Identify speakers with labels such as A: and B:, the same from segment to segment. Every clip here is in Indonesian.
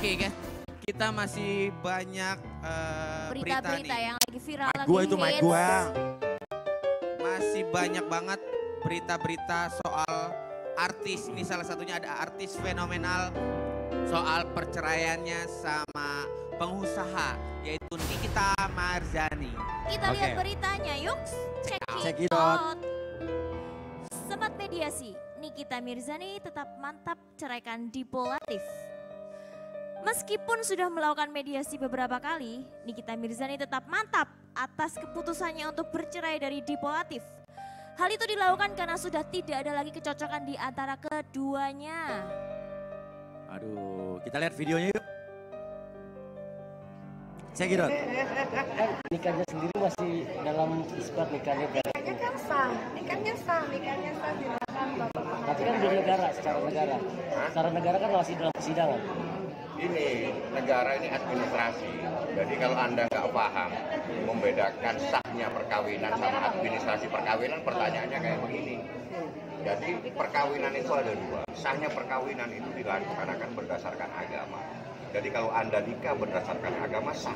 A: Oke guys, kita masih banyak
B: Berita-berita yang lagi viral,
C: Mic
B: lagi
C: gua itu, mic
B: hits.
C: gua.
A: Masih banyak banget berita-berita soal artis. Ini salah satunya ada artis fenomenal soal perceraiannya sama pengusaha yaitu Nikita Mirzani.
B: Kita
C: Oke.
B: lihat beritanya, yuk.
C: Check it out.
B: Sempat mediasi, Nikita Mirzani tetap mantap ceraikan Dipo Latif. Meskipun sudah melakukan mediasi beberapa kali, Nikita Mirzani tetap mantap atas keputusannya untuk bercerai dari Dipo Latif. Hal itu dilakukan karena sudah tidak ada lagi kecocokan di antara keduanya.
C: Aduh, kita lihat videonya yuk. Check it out.
D: Nikahnya sendiri masih dalam isbat nikahnya berarti.
E: Nikahnya kan sah, nikahnya sah dilakukan Bapak.
D: Tapi kan di negara, secara negara. Secara negara kan masih dalam persidangan.
F: Ini negara ini administrasi. Jadi kalau Anda nggak paham membedakan sahnya perkawinan sama administrasi perkawinan, pertanyaannya kayak begini. Jadi perkawinan itu ada dua. Sahnya perkawinan itu dilaksanakan berdasarkan agama. Jadi kalau Anda nikah berdasarkan agama sah,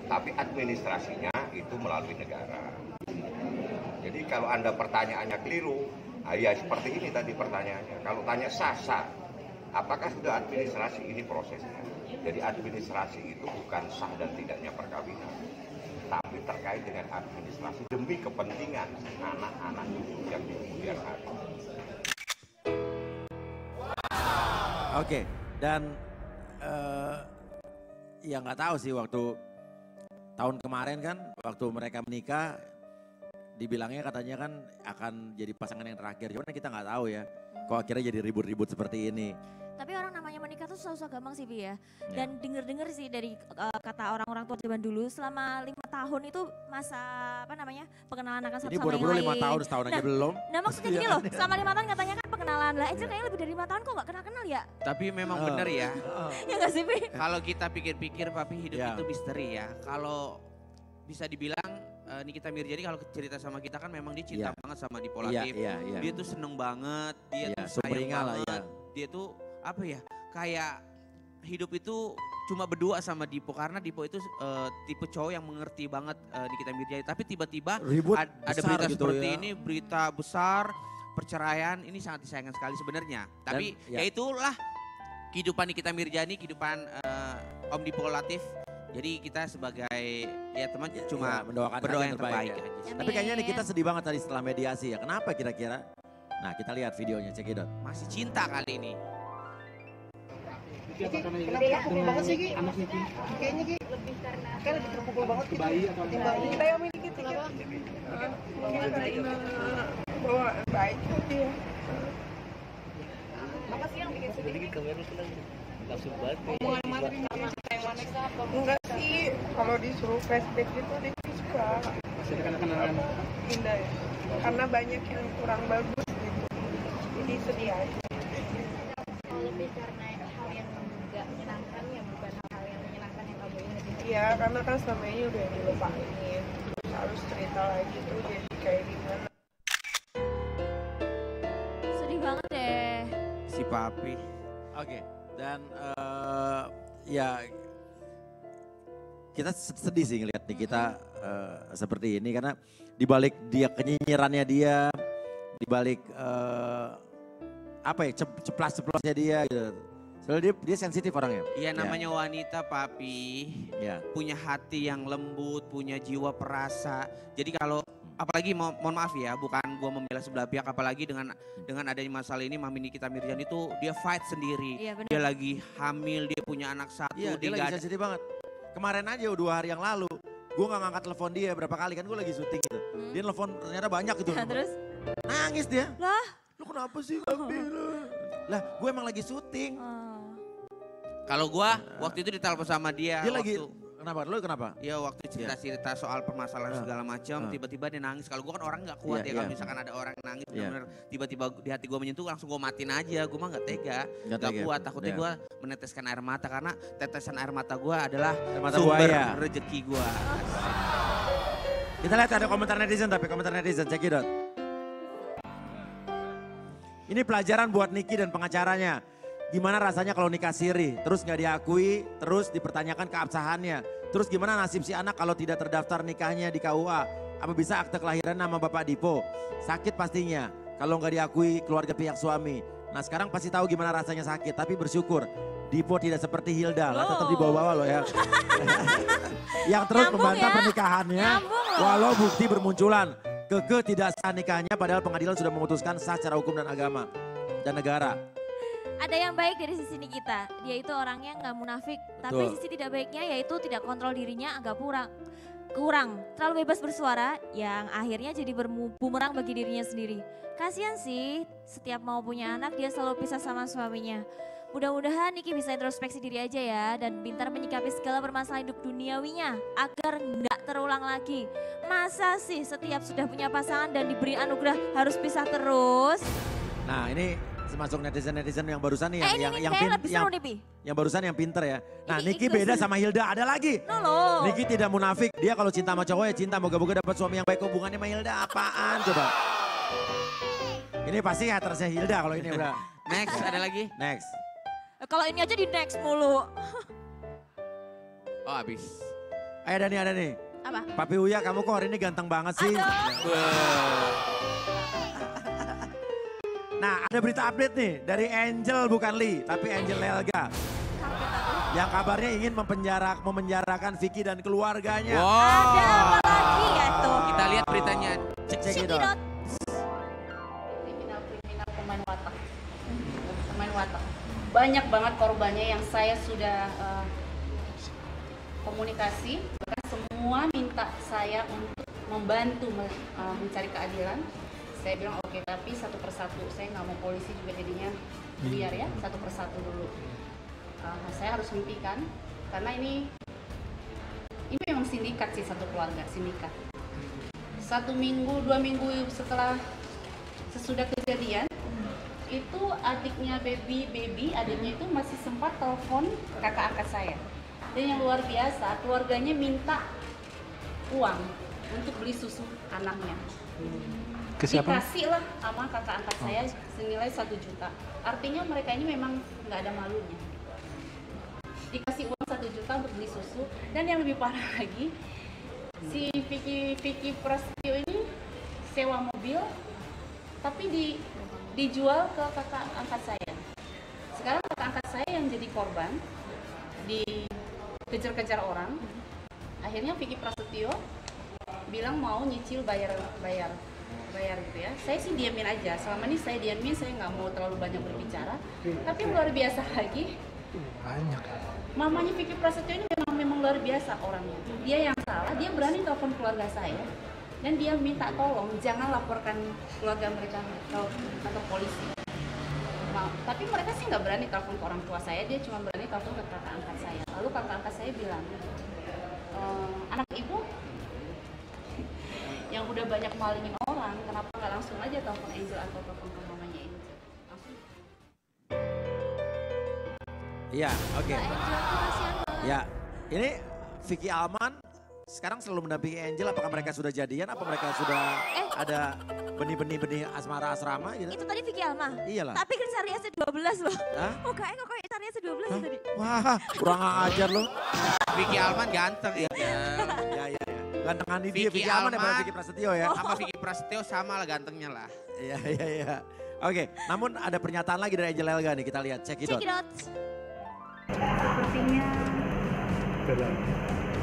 F: tapi administrasinya itu melalui negara. Jadi kalau Anda pertanyaannya keliru, ya seperti ini tadi pertanyaannya. Kalau tanya sah, sah. Apakah sudah administrasi ini prosesnya? Jadi administrasi itu bukan sah dan tidaknya perkawinan, tapi terkait dengan administrasi demi kepentingan anak-anak itu yang di kemudian hari.
C: Oke, dan ya nggak tahu sih waktu tahun kemarin kan, waktu mereka menikah, dibilangnya katanya kan akan jadi pasangan yang terakhir. Cuman kita nggak tahu ya, kok akhirnya jadi ribut-ribut seperti ini.
B: Tapi orang namanya menikah tuh susah gampang sih Bi ya. Dan denger-denger sih dari kata orang-orang tua zaman dulu selama 5 tahun itu masa apa namanya pengenalan akan satu
C: Ini
B: sama yang
C: buru-buru
B: lain.
C: 5 tahun, setahun aja belum.
B: Nah maksudnya gini loh, selama 5 tahun katanya kan pengenalan lah. Angel kayaknya lebih dari 5 tahun kok gak kenal-kenal ya?
A: Tapi memang benar ya.
B: Ya gak sih Bi?
A: Kalau kita pikir-pikir Papi hidup
C: Ya.
A: itu misteri ya. Kalau bisa dibilang Nikita Mirzani kalau cerita sama kita kan memang dia cinta
C: Ya.
A: banget sama Dipo
C: Iya,
A: Latif.
C: iya, iya.
A: Dia tuh seneng banget, dia
C: Iya,
A: tuh sayang
C: sumringah lah,
A: banget.
C: ya.
A: Dia tuh apa ya, kayak hidup itu cuma berdua sama Dipo. Karena Dipo itu tipe cowok yang mengerti banget Nikita Mirzani. Tapi tiba-tiba
C: Ribut
A: ada
C: besar
A: berita
C: gitu
A: seperti
C: ya.
A: ini, berita besar, perceraian, ini sangat disayangkan sekali sebenarnya. Tapi
C: ya.
A: ya itulah kehidupan Nikita Mirzani, kehidupan Om Dipo Latif. Jadi kita sebagai ya teman cuma
C: mendoakan
A: berdoa
C: saja
A: yang
C: terbaik
A: terbaik
C: ya.
A: aja.
C: Tapi kayaknya nih kita sedih banget tadi setelah mediasi ya. Kenapa kira-kira? Nah kita lihat videonya, cek it out.
A: Masih cinta kali ini.
E: Kenapa pukul banget sih Ki? Kayaknya Ki lebih karena kayak lebih terpukul banget gitu. Timbang kita yang miliki kenapa? Mungkin bahwa baik dia. Apa sih yang bikin sedih?
D: Langsung banget.
E: Omongan mati enggak sih, kalau disuruh flashback gitu dia suka indah ya. Karena banyak yang kurang bagus gitu. Jadi sedih aja.
G: Lebih karena hal yang enggak menyenangkan ya, bukan hal yang menyenangkan yang kamu ingat.
E: Iya, karena kan selama ini udah dilupain. Terus harus cerita lagi tuh jadi kayak gimana.
B: Sedih banget deh.
A: Si Papi.
C: Oke, dan ya kita sedih sih ngeliat nih kita seperti ini karena dibalik dia kenyinyirannya dia, dibalik apa ya ceplas-ceplosnya dia gitu. Soalnya dia sensitif orangnya.
A: Iya namanya wanita Papi.
C: Ya.
A: Punya hati yang lembut, punya jiwa perasa. Jadi kalau apalagi mohon maaf ya, bukan gua membela sebelah pihak, apalagi dengan adanya masalah ini Mami Nikita Mirzani itu dia fight sendiri.
B: Iya, benar.
A: Dia lagi hamil, dia punya anak satu,
C: Iya, dia
A: dia
C: lagi
A: nggak ada-
C: sensitif banget. Kemarin aja 2 hari yang lalu, gue gak ngangkat telepon dia berapa kali kan gue lagi syuting gitu. Dia telepon ternyata banyak gitu.
B: Nah, terus?
C: Nangis dia.
B: Lah?
C: Lu kenapa sih gak bilang? Lah gue emang lagi syuting.
A: Kalau gua waktu itu ditelepon sama dia.
C: Dia lagi,
A: waktu-
C: kenapa? Lu kenapa?
A: Ya waktu cerita-cerita soal permasalahan segala macam, tiba-tiba dia nangis. Kalau gua kan orang nggak kuat
C: Iya,
A: ya, kalau
C: iya.
A: misalkan ada orang nangis
C: Iya.
A: benar-benar tiba-tiba di hati gua menyentuh, langsung gua matiin aja. Gua mah nggak tega,
C: Nggak
A: nggak
C: tega.
A: kuat. Takutnya
C: Iya.
A: gua meneteskan air mata karena tetesan air mata gua adalah
C: mata
A: sumber
C: buaya.
A: rezeki gua.
C: Kita lihat ada komentar netizen tapi komentar netizen, check it out. Ini pelajaran buat Niki dan pengacaranya. gimana rasanya kalau nikah siri, terus nggak diakui, terus dipertanyakan keabsahannya. Terus gimana nasib si anak kalau tidak terdaftar nikahnya di KUA? Apa bisa akte kelahiran nama Bapak Dipo? Sakit pastinya kalau nggak diakui keluarga pihak suami. Nah sekarang pasti tahu gimana rasanya sakit, tapi bersyukur Dipo tidak seperti Hilda lah, tetap dibawa-bawa loh ya. Yang terus
B: Nyambung
C: membantah
B: ya.
C: pernikahannya,
B: Nyambung loh.
C: walau bukti bermunculan. Keke tidak sah nikahnya padahal pengadilan sudah memutuskan sah secara hukum dan agama dan negara.
B: Ada yang baik dari sisi Nikita, dia itu orangnya nggak munafik. Tapi
C: Betul.
B: sisi tidak baiknya yaitu tidak kontrol dirinya agak kurang. Terlalu bebas bersuara yang akhirnya jadi bumerang bagi dirinya sendiri. Kasian sih, setiap mau punya anak dia selalu pisah sama suaminya. Mudah-mudahan Niki bisa introspeksi diri aja ya dan pintar menyikapi segala permasalahan hidup duniawinya agar nggak terulang lagi. Masa sih setiap sudah punya pasangan dan diberi anugerah harus pisah terus?
C: Nah ini termasuk netizen-netizen yang barusan nih
B: Ini kayak lebih seru nih Pi.
C: yang barusan yang pinter ya. Nah
B: Ini
C: Niki
B: ikut
C: beda
B: sih.
C: sama Hilda, ada lagi.
B: No loh.
C: Niki tidak munafik, dia kalau cinta sama cowok ya cinta, moga-moga dapat suami yang baik. Hubungannya sama Hilda apaan coba? Ini pasti hatersnya Hilda kalau ini udah.
A: Next, ada lagi?
C: Next.
B: Kalau ini aja di next mulu.
A: Oh habis.
C: Ada nih.
B: Apa?
C: Papi Uya kamu kok hari ini ganteng banget sih. Nah ada berita update nih dari Angel bukan Lee, tapi Angel Lelga. Yang kabarnya ingin memenjarakan Vicky dan keluarganya.
B: Ada apa lagi ya tuh?
A: Kita lihat beritanya.
C: Cek
B: Check
C: itu.
B: it out.
H: Kriminal pemain watak. Pemain watak. Banyak banget korbannya yang saya sudah komunikasi, bahkan semua minta saya untuk membantu mencari keadilan. Saya bilang oke, tapi satu persatu, saya nggak mau polisi juga jadinya biar ya, satu persatu dulu. Saya harus hentikan karena ini memang sindikat sih, satu keluarga sindikat. 1 minggu 2 minggu sesudah kejadian itu adiknya baby adiknya itu masih sempat telepon kakak angkat saya. Dan yang luar biasa, keluarganya minta uang untuk beli susu anaknya. Dikasih lah sama kakak angkat saya senilai 1 juta. Artinya mereka ini memang nggak ada malunya. Dikasih uang 1 juta untuk beli susu. Dan yang lebih parah lagi, si Vicky Prasetyo ini sewa mobil tapi dijual ke kakak angkat saya. Sekarang kakak angkat saya yang jadi korban, dikejar-kejar orang. Akhirnya Vicky Prasetyo bilang mau nyicil bayar gitu ya. Saya sih diamin aja. Selama ini saya diamin, saya nggak mau terlalu banyak berbicara. Tapi luar biasa lagi. Mamanya Vicky Prasetyo ini memang luar biasa orangnya. Dia yang salah, dia berani telepon keluarga saya. Dan dia minta tolong jangan laporkan keluarga mereka atau polisi. Nah, tapi mereka sih nggak berani telepon ke orang tua saya, dia cuma berani telepon ke kakak angkat saya. Lalu kakak angkat saya bilang, anak ibu yang udah banyak malingin orang, kenapa nggak langsung aja telepon Angel atau telepon ke mamanya Angel? Langsung.
C: Iya, oke.
B: Mbak Angel tuh kasihan banget.
C: Ya, ini Vicky Alman sekarang selalu mendampingi Angel. Apakah mereka sudah jadian? Apa mereka sudah ada benih-benih asmara asrama gitu?
B: Itu tadi Vicky Alma.
C: Iyalah.
B: Tapi kriteria 12 loh.
C: Hah?
B: Mukanya kok kayak kriteria 12 tadi.
C: Wah, kurang ajar loh.
A: Vicky Alman ganteng ya.
C: Ya. Gantengan ini dia
A: Vicky
C: Vicky Alman daripada
A: Alman.
C: Vicky Prasetyo ya.
A: Sama Vicky Prasetyo sama lah gantengnya lah.
C: Iya. Oke, namun ada pernyataan lagi dari Angel Elga nih, kita lihat, check it
B: Check
C: out.
B: it out.
I: Sepertinya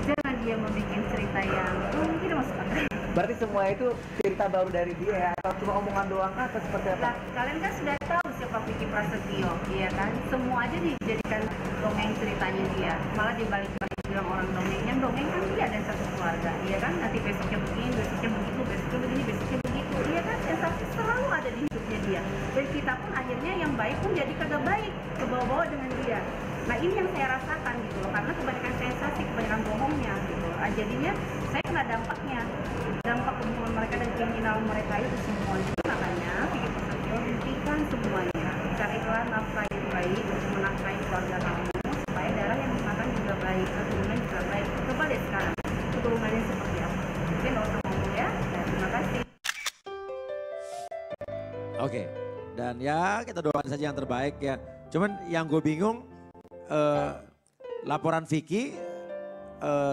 I: jangan dia membuat cerita yang tidak masuk akal.
J: Berarti semua itu cerita baru dari dia ya? Atau cuma omongan doang kah atau seperti apa?
I: Nah, kalian kan sudah tahu siapa Vicky Prasetyo, iya kan? Semua aja dijadikan dongeng ceritanya dia. Malah dibalik-balik bilang orang dongeng. Yang dongeng kan dia ada satu keluarga, iya kan? Nanti besoknya begini, besoknya begitu, besoknya begini, besoknya begitu. Iya kan? Yang saksi selalu ada di hidupnya dia. Dan kita pun akhirnya yang baik pun jadi kagak baik, ke bawah-bawah dengan dia. Nah ini yang saya rasakan gitu loh, karena kebanyakan sensasi, kebanyakan bohongnya gitu loh. Jadinya saya kena dampaknya, dampak hubungan mereka dan kriminal mereka itu semua. Jadi makanya Vicky Prasetyo hentikan semuanya, carilah nafkah yang baik untuk menafkahi keluarga kamu, supaya darah yang dimakan juga baik, keturunan juga baik. Coba deh sekarang, keturunannya seperti apa. Mungkin nggak usah ngomong ya, dan terima kasih.
C: Oke, dan ya kita doakan saja yang terbaik ya. Cuman yang gue bingung, laporan Vicky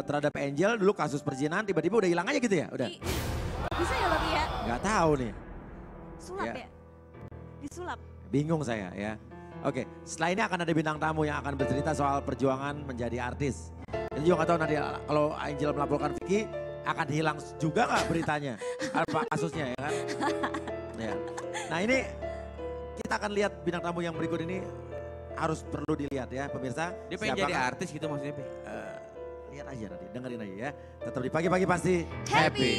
C: terhadap Angel dulu kasus perzinahan tiba-tiba udah hilang aja gitu ya? Udah.
B: Bisa ya Loki ya?
C: Gak tahu nih.
B: Sulap ya? Disulap.
C: Bingung saya ya. Oke, setelah ini akan ada bintang tamu yang akan bercerita soal perjuangan menjadi artis. Jadi juga gak tahu nanti kalau Angel melaporkan Vicky akan hilang juga gak beritanya? Apa kasusnya ya kan? Ya. Nah ini kita akan lihat bintang tamu yang berikut ini harus perlu dilihat ya pemirsa.
A: Dia pengen jadi artis gitu maksudnya.
C: Lihat aja nanti, dengerin aja ya. Tetap di pagi-pagi pasti
B: Happy.